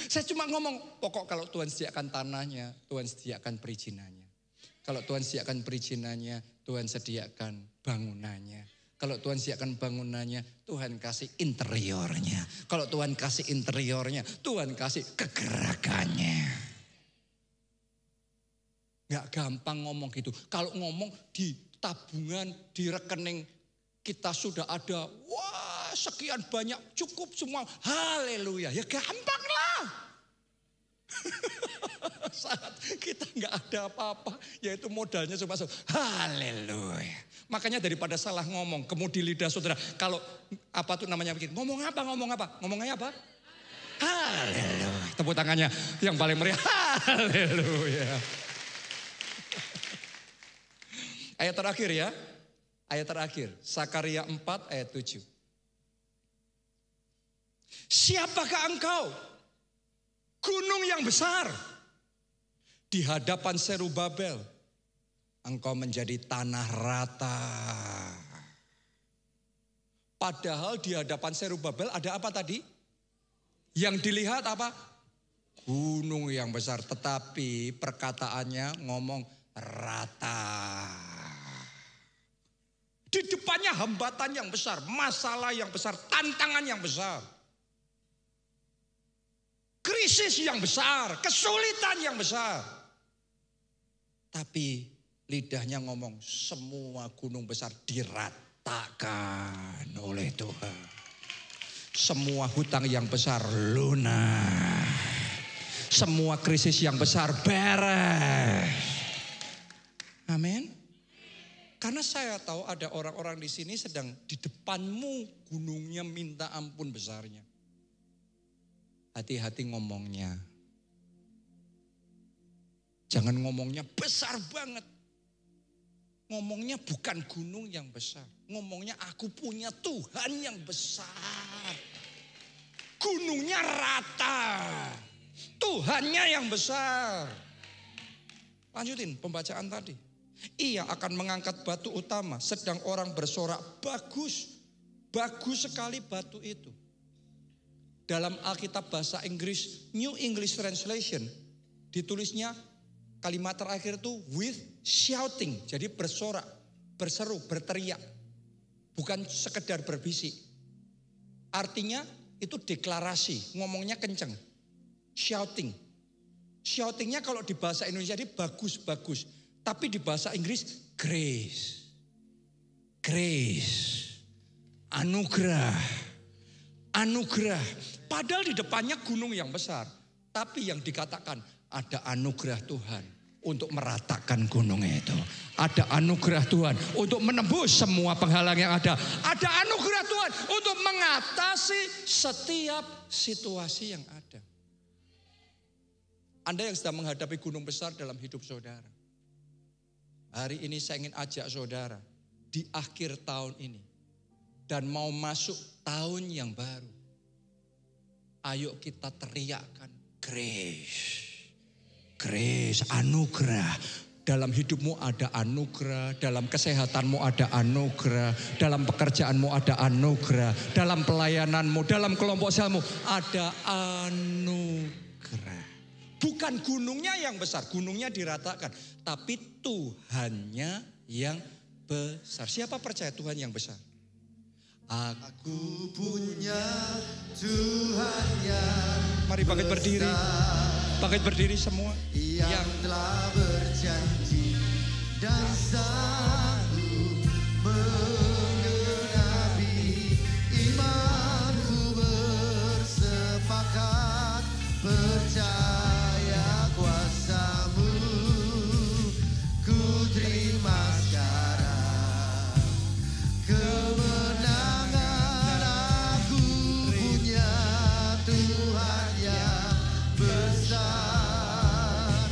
Saya cuma ngomong, pokok kalau Tuhan sediakan tanahnya, Tuhan sediakan perizinannya. Kalau Tuhan sediakan perizinannya, Tuhan sediakan bangunannya. Kalau Tuhan sediakan bangunannya, Tuhan kasih interiornya. Kalau Tuhan kasih interiornya, Tuhan kasih kegerakannya. Gak gampang ngomong gitu. Kalau ngomong di tabungan, di rekening kita sudah ada, wah sekian banyak, cukup semua, haleluya. Ya gampang lah. Saat kita nggak ada apa-apa, yaitu modalnya cuma haleluya. Makanya daripada salah ngomong, kemudi lidah saudara. Kalau apa tuh namanya bikin, ngomongnya apa? Haleluya. Tepuk tangannya yang paling meriah, haleluya. Ayat terakhir ya. Ayat terakhir, Sakaria 4 ayat 7. Siapakah engkau, gunung yang besar? Di hadapan Serubabel, engkau menjadi tanah rata. Padahal di hadapan Zerubabel ada apa tadi? Yang dilihat apa? Gunung yang besar, tetapi perkataannya ngomong rata. Di depannya hambatan yang besar, masalah yang besar, tantangan yang besar. Krisis yang besar, kesulitan yang besar. Tapi lidahnya ngomong semua gunung besar diratakan oleh Tuhan. Semua hutang yang besar lunas. Semua krisis yang besar beres. Amin. Karena saya tahu ada orang-orang di sini sedang di depanmu gunungnya minta ampun besarnya. Hati-hati ngomongnya. Jangan ngomongnya besar banget. Ngomongnya bukan gunung yang besar. Ngomongnya aku punya Tuhan yang besar. Gunungnya rata. Tuhannya yang besar. Lanjutin pembacaan tadi. Ia akan mengangkat batu utama. Sedang orang bersorak bagus. Bagus sekali batu itu. Dalam Alkitab bahasa Inggris, New English Translation, ditulisnya kalimat terakhir itu with shouting. Jadi bersorak, berseru, berteriak. Bukan sekedar berbisik. Artinya itu deklarasi, ngomongnya kenceng. Shouting. Shoutingnya kalau di bahasa Indonesia ini bagus-bagus. Tapi di bahasa Inggris grace. Grace. Anugerah. Anugerah. Padahal di depannya gunung yang besar. Tapi yang dikatakan ada anugerah Tuhan untuk meratakan gunung itu. Ada anugerah Tuhan untuk menembus semua penghalang yang ada. Ada anugerah Tuhan untuk mengatasi setiap situasi yang ada. Anda yang sedang menghadapi gunung besar dalam hidup saudara. Hari ini saya ingin ajak saudara di akhir tahun ini dan mau masuk tahun yang baru. Ayo kita teriakkan grace. Grace, anugerah. Dalam hidupmu ada anugerah, dalam kesehatanmu ada anugerah, dalam pekerjaanmu ada anugerah, dalam pelayananmu, dalam kelompok selmu ada anugerah. Bukan gunungnya yang besar, gunungnya diratakan, tapi Tuhannya yang besar. Siapa percaya Tuhan yang besar? Aku punya Tuhan yang Mari bangkit berdiri. Bangkit berdiri semua. Yang telah berjanji dan sanggup menggenapi. Imanku bersepakat percaya kuasa-Mu. Ku terima sekarang kemenangan. Aku punya Tuhan yang besar,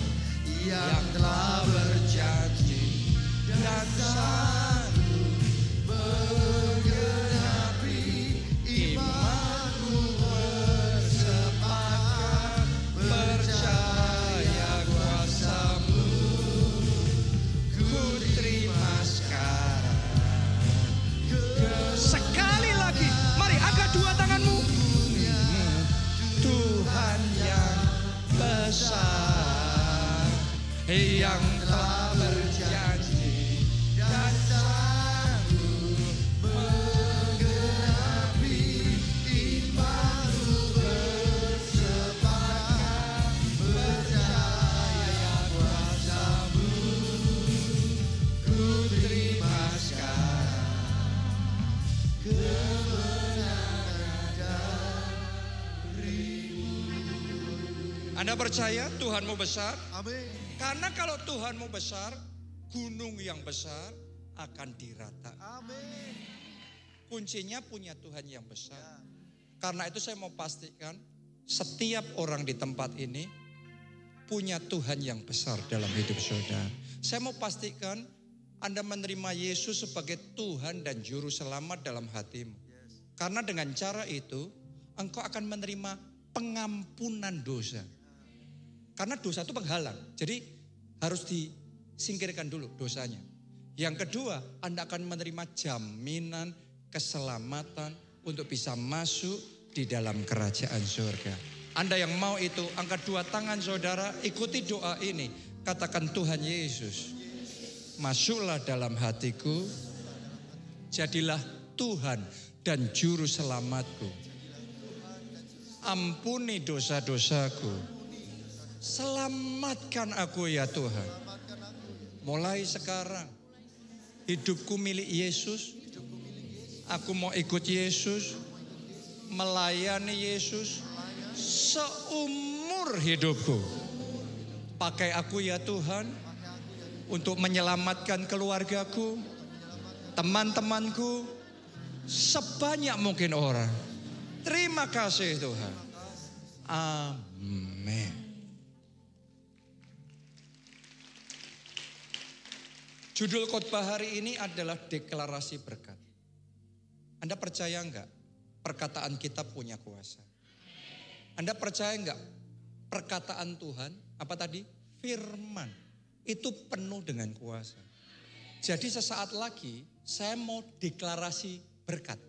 yang telah berjanji dan sanggup menggenapi. Imanku bersepakat percaya kuasa-Mu. Ku terima sekarang. Sekali lagi, mari angkat dua tanganmu. Tuhan yang besar, yang telah berjanji Dan sanggup menggenapi. Imanku bersepakat percaya kuasa-Mu. Ku terima sekarang kemenangan dari-Mu. Anda percaya Tuhanmu besar? Amin. Karena kalau Tuhanmu besar, gunung yang besar akan diratakan. Amin. Kuncinya punya Tuhan yang besar. Karena itu saya mau pastikan setiap orang di tempat ini punya Tuhan yang besar dalam hidup saudara. Saya mau pastikan Anda menerima Yesus sebagai Tuhan dan Juru Selamat dalam hatimu. Karena dengan cara itu engkau akan menerima pengampunan dosa. Karena dosa itu penghalang. Jadi harus disingkirkan dulu dosanya. Yang kedua, Anda akan menerima jaminan keselamatan untuk bisa masuk di dalam kerajaan surga. Anda yang mau itu, angkat dua tangan saudara, ikuti doa ini. Katakan, Tuhan Yesus, masuklah dalam hatiku, jadilah Tuhan dan juru selamatku. Ampuni dosa-dosaku, selamatkan aku ya Tuhan. Mulai sekarang, hidupku milik Yesus. Aku mau ikut Yesus, melayani Yesus seumur hidupku. Pakai aku ya Tuhan untuk menyelamatkan keluargaku, teman-temanku, sebanyak mungkin orang. Terima kasih Tuhan. Amin. Judul khotbah hari ini adalah deklarasi berkat. Anda percaya enggak perkataan kita punya kuasa? Anda percaya enggak perkataan Tuhan, apa tadi? Firman, itu penuh dengan kuasa. Jadi sesaat lagi saya mau deklarasi berkat.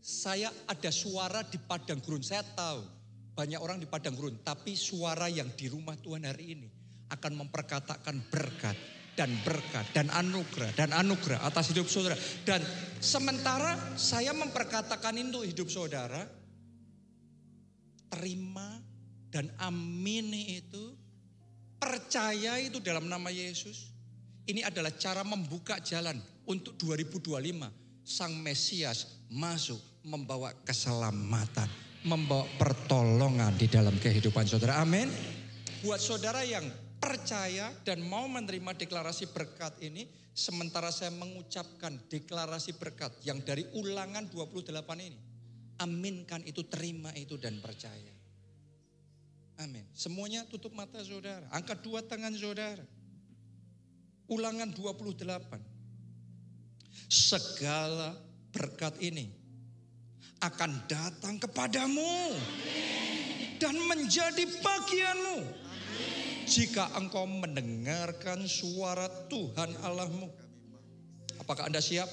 Saya ada suara di padang gurun, saya tahu banyak orang di padang gurun. Tapi suara yang di rumah Tuhan hari ini akan memperkatakan berkat dan anugerah atas hidup saudara. Dan sementara saya memperkatakan itu hidup saudara, terima dan amini itu, percaya itu dalam nama Yesus. Ini adalah cara membuka jalan untuk 2025. Sang Mesias masuk membawa keselamatan, membawa pertolongan di dalam kehidupan saudara. Amin. Buat saudara yang percaya dan mau menerima deklarasi berkat ini, sementara saya mengucapkan deklarasi berkat yang dari Ulangan 28 ini. Aminkan itu, terima itu dan percaya. Amin. Semuanya tutup mata saudara, angkat dua tangan saudara. Ulangan 28. Segala berkat ini akan datang kepadamu dan menjadi bagianmu jika engkau mendengarkan suara Tuhan Allahmu. Apakah Anda siap?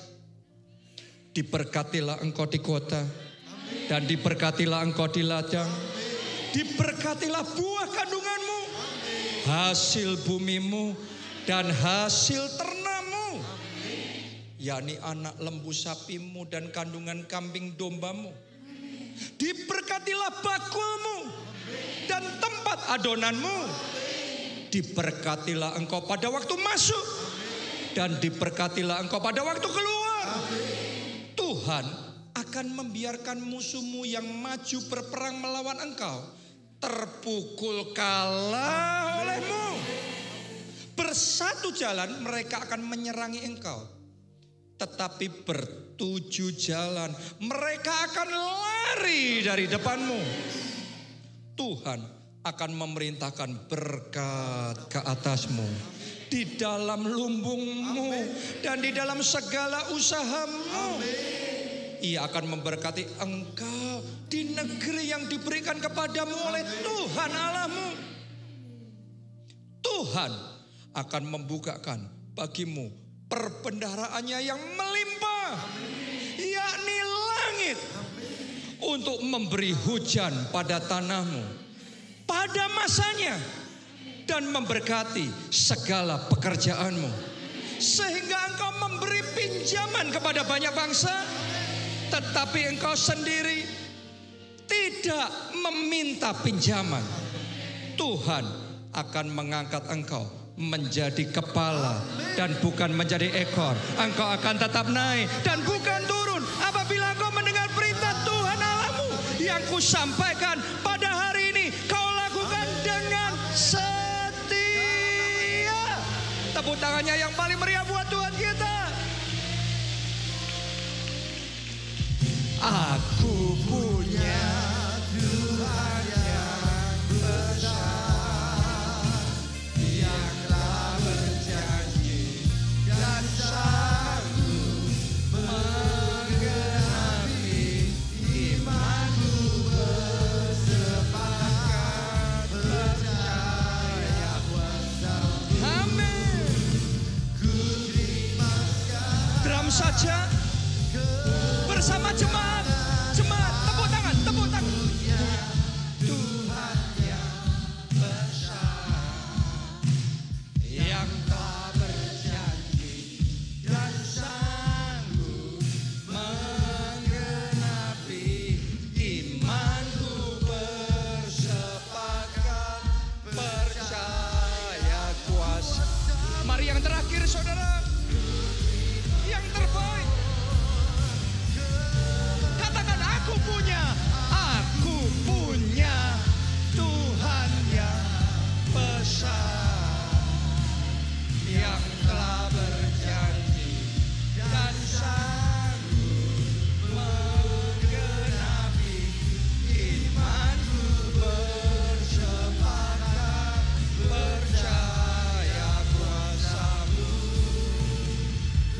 Diberkatilah engkau di kota dan diberkatilah engkau di ladang. Diberkatilah buah kandunganmu, hasil bumimu dan hasil ternamu, yakni anak lembu sapimu dan kandungan kambing dombamu. Diberkatilah bakulmu dan tempat adonanmu. Diberkatilah engkau pada waktu masuk dan diberkatilah engkau pada waktu keluar. Tuhan akan membiarkan musuhmu yang maju berperang melawan engkau terpukul kalah olehmu. Bersatu jalan mereka akan menyerangi engkau, tetapi bertujuh jalan mereka akan lari dari depanmu. Tuhan akan memerintahkan berkat ke atasmu di dalam lumbungmu dan di dalam segala usahamu. Ia akan memberkati engkau di negeri yang diberikan kepadamu oleh Tuhan Allahmu. Tuhan akan membukakan bagimu perbendaharaannya yang melimpah, yakni langit, untuk memberi hujan pada tanahmu pada masanya dan memberkati segala pekerjaanmu, sehingga engkau memberi pinjaman kepada banyak bangsa, tetapi engkau sendiri tidak meminta pinjaman. Tuhan akan mengangkat engkau menjadi kepala dan bukan menjadi ekor. Engkau akan tetap naik dan bukan turun apabila engkau mendengar perintah Tuhan Allahmu yang kusampaikan pada hari ini. Kau lakukan dengan setia. Tepuk tangannya yang paling meriah buat Tuhan kita. Aku punya Tuhan yang besar, yang telah berjanji dan sanggup menggenapi imanku. Bersepakat percaya bersama. Amin. Ku terima kasih. Drum saja. bersama jemaat. Jemaat, tepuk tangan, tepuk tangan. Tuhan yang besar, yang telah berjanji dan sanggup menggenapi imanku, bersepakat percaya kuasa. Mari yang terakhir saudara, yang terbaik. Katakan aku punya Tuhan yang besar, yang telah berjanji dan sanggup menggenapi imanku, bersepakat percaya kuasa-Mu.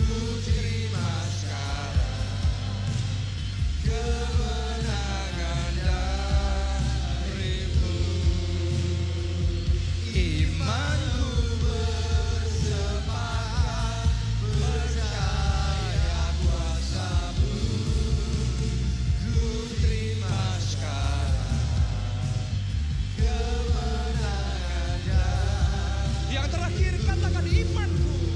Ku terima sekarang kemenangan dari-Mu. Imanku bersepakat percaya kuasa-Mu. Ku terima sekarang kemenangan dari-Mu. Yang terakhir katakan imanku